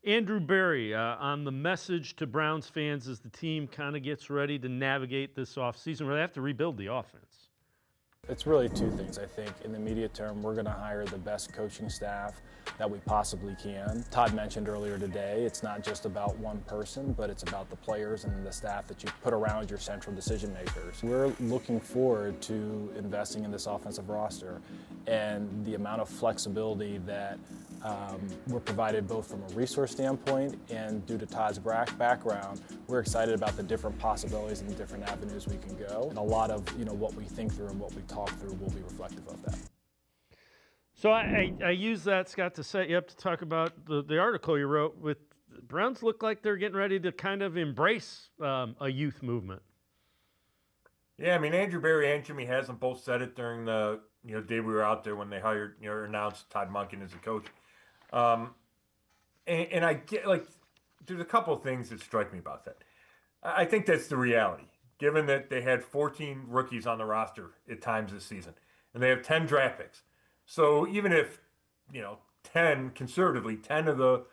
Andrew Berry on the message to Browns fans as the team kind of gets ready to navigate this offseason where they have to rebuild the offense. It's really two things, I think. In the immediate term, we're going to hire the best coaching staff that we possibly can. Todd mentioned earlier today, it's not just about one person, but it's about the players and the staff that you put around your central decision makers. We're looking forward to investing in this offensive roster and the amount of flexibility that we're provided both from a resource standpoint and due to Todd's background, we're excited about the different possibilities and the different avenues we can go. And a lot of what we think through and what we talk through will be reflective of that. So I use that, Scott, to set you up to talk about the article you wrote with Browns look like they're getting ready to kind of embrace a youth movement. Yeah, I mean, Andrew Berry and Jimmy Haslam both said it during the day we were out there when they hired announced Todd Monken as a coach. And I get there's a couple of things that strike me about that. I think that's the reality, given that they had 14 rookies on the roster at times this season, and they have 10 draft picks. So even if 10 of the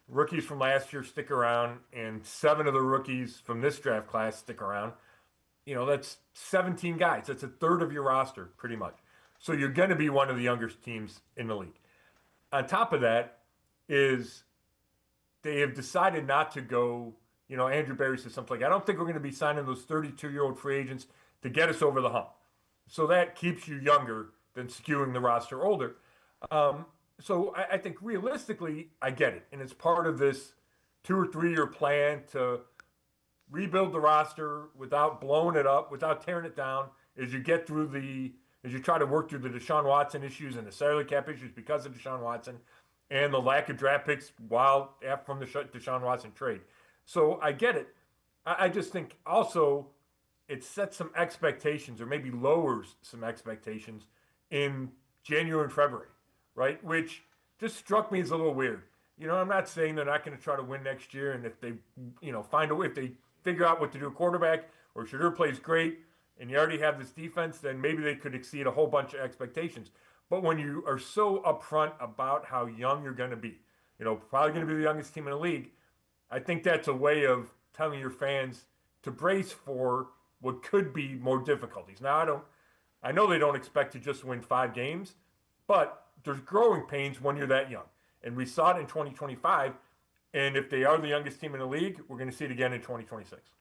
rookies from last year stick around, and 7 of the rookies from this draft class stick around, that's 17 guys. That's a third of your roster, pretty much. So you're going to be one of the youngest teams in the league. On top of that is they have decided not to go, Andrew Berry says something like, I don't think we're going to be signing those 32-year-old free agents to get us over the hump. So that keeps you younger than skewing the roster older. So I think realistically, I get it. And it's part of this 2 or 3 year plan to rebuild the roster without blowing it up, without tearing it down, as you try to work through the Deshaun Watson issues and the salary cap issues because of Deshaun Watson and the lack of draft picks from the Deshaun Watson trade. So I get it. I just think also it sets some expectations or maybe lowers some expectations in January and February, right? Which just struck me as a little weird. I'm not saying they're not going to try to win next year, and if they, find a way, if they figure out what to do at quarterback, or Shadur plays great, and you already have this defense, then maybe they could exceed a whole bunch of expectations. But when you are so upfront about how young you're going to be, probably going to be the youngest team in the league, I think that's a way of telling your fans to brace for what could be more difficulties. Now, I know they don't expect to just win 5 games, but there's growing pains when you're that young. And we saw it in 2025, and if they are the youngest team in the league, we're going to see it again in 2026.